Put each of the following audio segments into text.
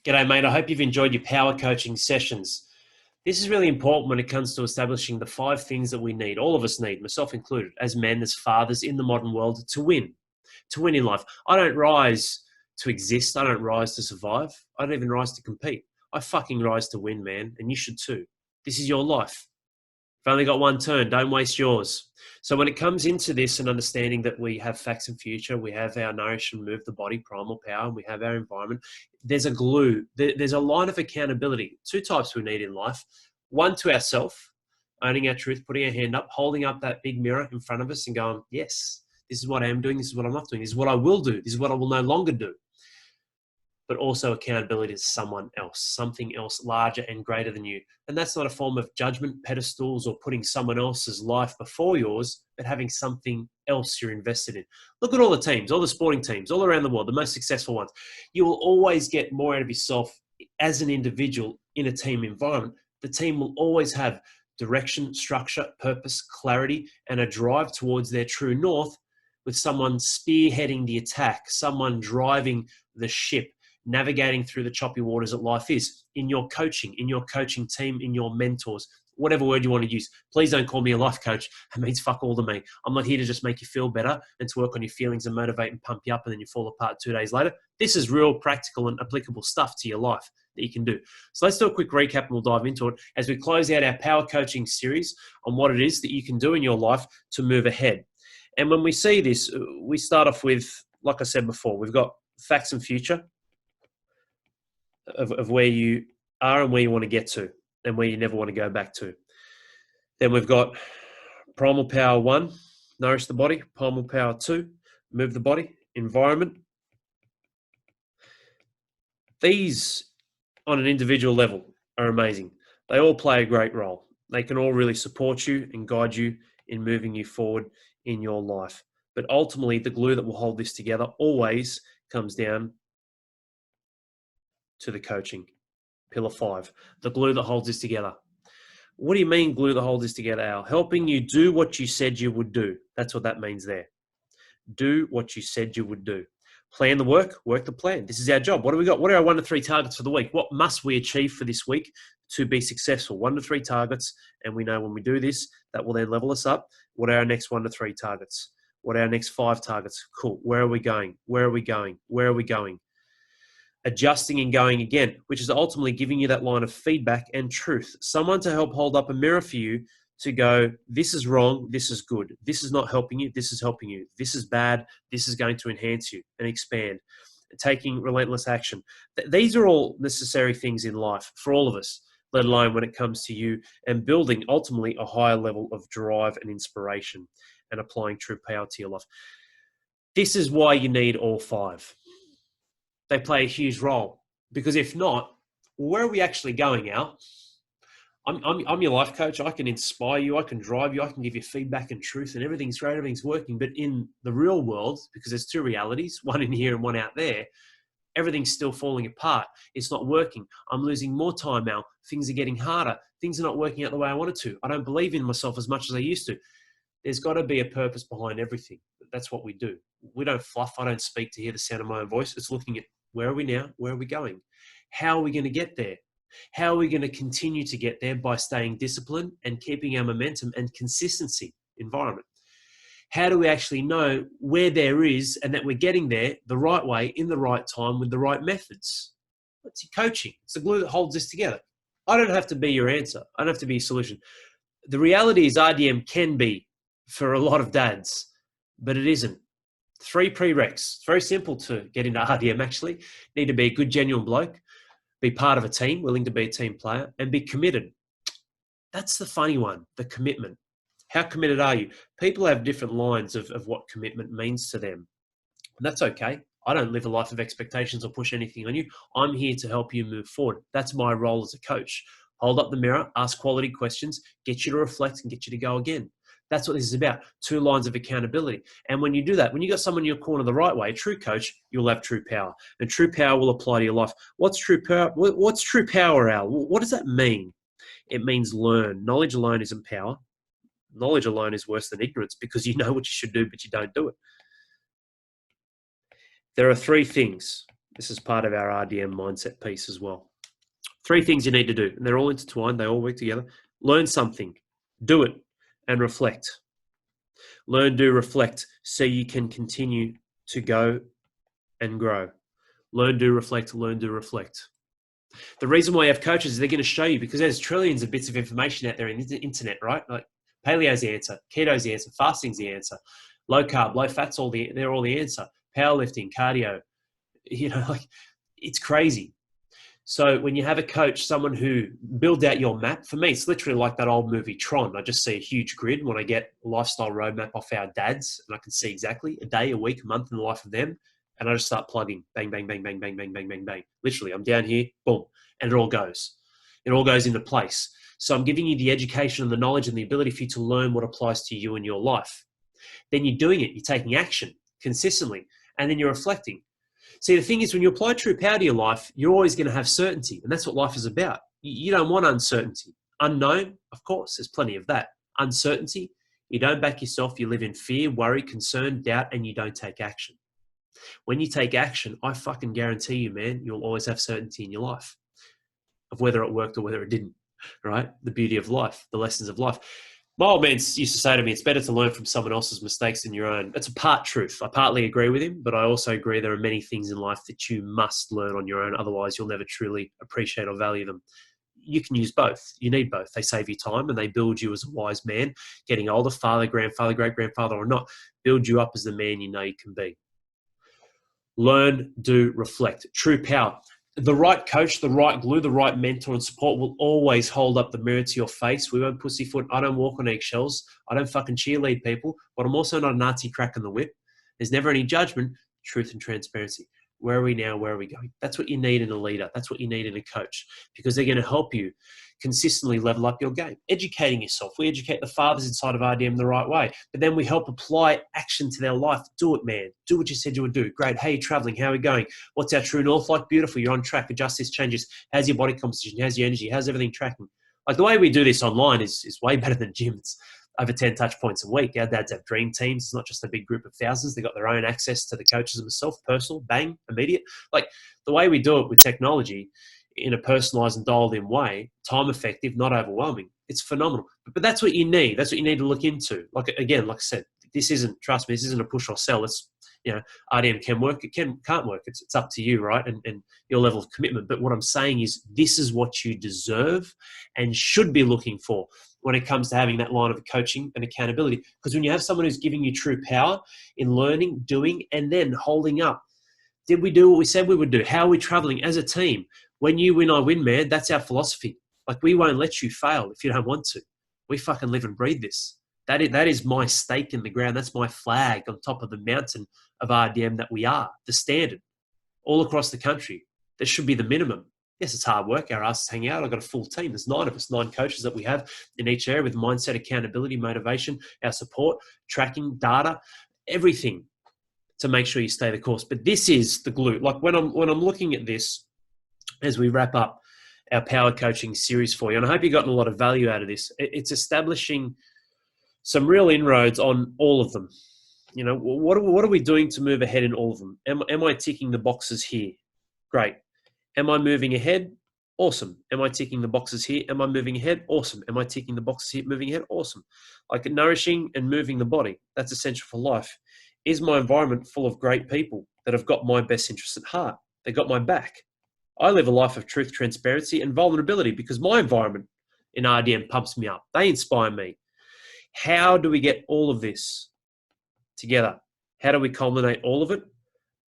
G'day, mate. I hope you've enjoyed your power coaching sessions. This is really important when it comes to establishing the 5 things that we need, all of us need, myself included, as men, as fathers in the modern world to win in life. I don't rise to exist. I don't rise to survive. I don't even rise to compete. I fucking rise to win, man, and you should too. This is your life. You've only got one turn. Don't waste yours. So when it comes into this and understanding that we have facts and future, we have our nourish and move the body, primal power, and we have our environment, there's a glue. There's a line of accountability. 2 types we need in life. One to ourselves, owning our truth, putting our hand up, holding up that big mirror in front of us and going, yes, this is what I am doing. This is what I'm not doing. This is what I will do. This is what I will no longer do. But also accountability to someone else, something else larger and greater than you. And that's not a form of judgment, pedestals, or putting someone else's life before yours, but having something else you're invested in. Look at all the teams, all the sporting teams, all around the world, the most successful ones. You will always get more out of yourself as an individual in a team environment. The team will always have direction, structure, purpose, clarity, and a drive towards their true north, with someone spearheading the attack, someone driving the ship, navigating through the choppy waters that life is. In your coaching team, in your mentors, whatever word you want to use. Please don't call me a life coach. It means fuck all to me. I'm not here to just make you feel better and to work on your feelings and motivate and pump you up and then you fall apart 2 days later. This is real practical and applicable stuff to your life that you can do. So let's do a quick recap and we'll dive into it as we close out our power coaching series on what it is that you can do in your life to move ahead. And when we see this, we start off with, like I said before, we've got facts and future of where you are and where you want to get to and where you never want to go back to. Then we've got primal power 1, nourish the body. Primal power 2, move the body. Environment. These on an individual level are amazing. They all play a great role. They can all really support you and guide you in moving you forward in your life. But ultimately, the glue that will hold this together always comes down to the coaching. Pillar 5, the glue that holds this together. What do you mean glue that holds this together, Al? Helping you do what you said you would do. That's what that means there. Do what you said you would do. Plan the work the plan. This is our job. What do we got? What are our 1 to 3 targets for the week? What must we achieve for this week to be successful? 1 to 3 targets. And we know when we do this, that will then level us up. What are our next 1 to 3 targets? What are our next 5 targets? Cool. Where are we going? Where are we going? Where are we going? Adjusting and going again, which is ultimately giving you that line of feedback and truth. Someone to help hold up a mirror for you to go, this is wrong, this is good. This is not helping you, this is helping you. This is bad, this is going to enhance you and expand. Taking relentless action. These are all necessary things in life for all of us, let alone when it comes to you and building ultimately a higher level of drive and inspiration and applying true power to your life. This is why you need all 5. They play a huge role, because if not, where are we actually going, Al? I'm your life coach. I can inspire you. I can drive you. I can give you feedback and truth and everything's great. Everything's working. But in the real world, because there's 2 realities, one in here and one out there, everything's still falling apart. It's not working. I'm losing more time, Al. Things are getting harder. Things are not working out the way I wanted to. I don't believe in myself as much as I used to. There's got to be a purpose behind everything. That's what we do. We don't fluff. I don't speak to hear the sound of my own voice. It's looking at where are we now? Where are we going? How are we going to get there? How are we going to continue to get there? By staying disciplined and keeping our momentum and consistency environment. How do we actually know where there is and that we're getting there the right way, in the right time, with the right methods? It's your coaching. It's the glue that holds this together. I don't have to be your answer. I don't have to be a solution. The reality is RDM can be for a lot of dads, but it isn't. 3 prereqs. It's very simple to get into RDM actually. Need to be a good, genuine bloke, be part of a team, willing to be a team player, and be committed. That's the funny one, the commitment. How committed are you? People have different lines of what commitment means to them. And that's okay. I don't live a life of expectations or push anything on you. I'm here to help you move forward. That's my role as a coach. Hold up the mirror, ask quality questions, get you to reflect and get you to go again. That's what this is about. 2 lines of accountability. And when you do that, when you got someone in your corner the right way, a true coach, you'll have true power. And true power will apply to your life. What's true power? What's true power, Al? What does that mean? It means learn. Knowledge alone isn't power. Knowledge alone is worse than ignorance, because you know what you should do, but you don't do it. There are 3 things This is part of our RDM mindset piece as well. 3 things you need to do, and they're all intertwined. They all work together. Learn something, do it, and reflect. Learn, do, reflect so you can continue to go and grow. Learn, do, reflect, learn, do, reflect. The reason why you have coaches is they're going to show you, because there's trillions of bits of information out there in the internet, right? Like paleo's the answer, keto's the answer, fasting's the answer, low carb, low fat's they're all the answer. Powerlifting, cardio, like it's crazy. So when you have a coach, someone who builds out your map, for me, it's literally like that old movie Tron. I just see a huge grid when I get a lifestyle roadmap off our dads, and I can see exactly a day, a week, a month in the life of them. And I just start plugging, bang, bang, bang, bang, bang, bang, bang, bang, bang. Literally, I'm down here, boom, and it all goes. It all goes into place. So I'm giving you the education and the knowledge and the ability for you to learn what applies to you in your life. Then you're doing it. You're taking action consistently, and then you're reflecting. See, the thing is, when you apply true power to your life, you're always going to have certainty. And that's what life is about. You don't want uncertainty. Unknown, of course, there's plenty of that. Uncertainty, you don't back yourself. You live in fear, worry, concern, doubt, and you don't take action. When you take action, I fucking guarantee you, man, you'll always have certainty in your life of whether it worked or whether it didn't, right? The beauty of life, the lessons of life. My old man used to say to me, it's better to learn from someone else's mistakes than your own. That's a part truth. I partly agree with him, but I also agree there are many things in life that you must learn on your own. Otherwise, you'll never truly appreciate or value them. You can use both. You need both. They save you time and they build you as a wise man, getting older, father, grandfather, great-grandfather or not, build you up as the man you know you can be. Learn, do, reflect. True power. The right coach, the right glue, the right mentor and support will always hold up the mirror to your face. We won't pussyfoot. I don't walk on eggshells. I don't fucking cheerlead people, but I'm also not a Nazi cracking the whip. There's never any judgment, truth and transparency. Where are we now? Where are we going? That's what you need in a leader. That's what you need in a coach, because they're going to help you consistently level up your game. Educating yourself. We educate the fathers inside of RDM the right way, but then we help apply action to their life. Do it, man. Do what you said you would do. Great. How are you traveling? How are we going? What's our true north like? Beautiful. You're on track. Adjust this, changes. How's your body composition? How's your energy? How's everything tracking? Like the way we do this online is way better than gyms. Over 10 touch points a week. Our dads have dream teams. It's not just a big group of thousands. They've got their own access to the coaches themselves, personal, bang, immediate. Like the way we do it with technology in a personalized and dialed in way, time effective, not overwhelming. It's phenomenal. But that's what you need. That's what you need to look into. Like, again, like I said, this isn't, trust me, this isn't a push or sell. It's, RDM can work. It can't work. It's up to you, right? And your level of commitment. But what I'm saying is this is what you deserve and should be looking for when it comes to having that line of coaching and accountability. Because when you have someone who's giving you true power in learning, doing, and then holding up, did we do what we said we would do? How are we traveling as a team? When you win, I win, man. That's our philosophy. Like, we won't let you fail if you don't want to. We fucking live and breathe this. That is my stake in the ground. That's my flag on top of the mountain of RDM that we are, the standard, all across the country. That should be the minimum. Yes, it's hard work. Our asses hang out. I've got a full team. There's 9 of us, 9 coaches that we have in each area with mindset, accountability, motivation, our support, tracking, data, everything to make sure you stay the course. But this is the glue. Like when I'm looking at this as we wrap up our power coaching series for you, and I hope you've gotten a lot of value out of this. It's establishing some real inroads on all of them. What are we doing to move ahead in all of them? Am I ticking the boxes here? Great. Am I moving ahead? Awesome. Am I ticking the boxes here? Am I moving ahead? Awesome. Am I ticking the boxes here? Moving ahead? Awesome. Like nourishing and moving the body. That's essential for life. Is my environment full of great people that have got my best interests at heart? They got my back. I live a life of truth, transparency, and vulnerability because my environment in RDM pumps me up. They inspire me. How do we get all of this together? How do we culminate all of it?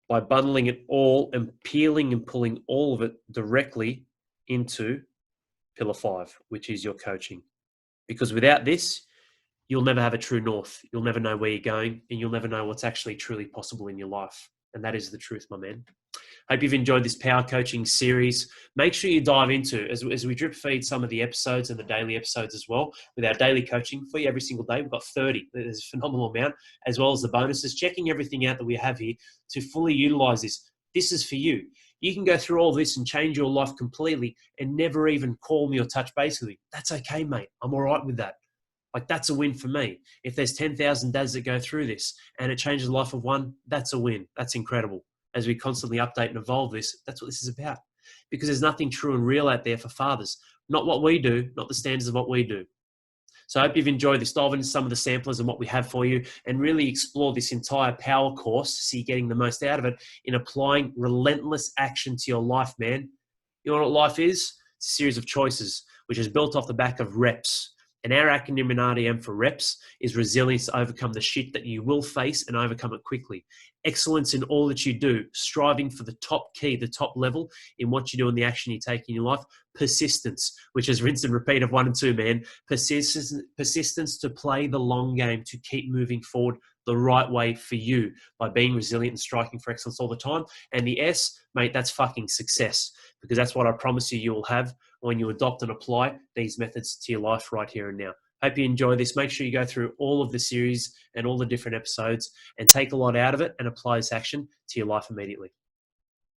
By bundling it all and peeling and pulling all of it directly into Pillar 5, which is your coaching. Because without this, you'll never have a true north. You'll never know where you're going, and you'll never know what's actually truly possible in your life. And that is the truth, my man. Hope you've enjoyed this power coaching series. Make sure you dive into, as we drip feed some of the episodes and the daily episodes as well, with our daily coaching for you every single day. We've got 30. There's a phenomenal amount, as well as the bonuses. Checking everything out that we have here to fully utilize this. This is for you. You can go through all this and change your life completely and never even call me or touch base with me. That's okay, mate. I'm all right with that. Like, that's a win for me. If there's 10,000 dads that go through this and it changes the life of one, that's a win. That's incredible. as we constantly update and evolve this. That's what this is about. Because there's nothing true and real out there for fathers. Not what we do, not the standards of what we do. So I hope you've enjoyed this. Dive into some of the samplers and what we have for you and really explore this entire power course so you're getting the most out of it in applying relentless action to your life, man. You know what life is? It's a series of choices, which is built off the back of reps. And our acronym in RDM for reps is resilience to overcome the shit that you will face and overcome it quickly. Excellence in all that you do, striving for the top key, the top level in what you do and the action you take in your life. Persistence, which is rinse and repeat of 1 and 2, man. Persistence to play the long game, to keep moving forward the right way for you by being resilient and striking for excellence all the time. And the S, mate, that's fucking success, because that's what I promise you will have when you adopt and apply these methods to your life right here and now. Hope you enjoy this. Make sure you go through all of the series and all the different episodes and take a lot out of it and apply this action to your life immediately.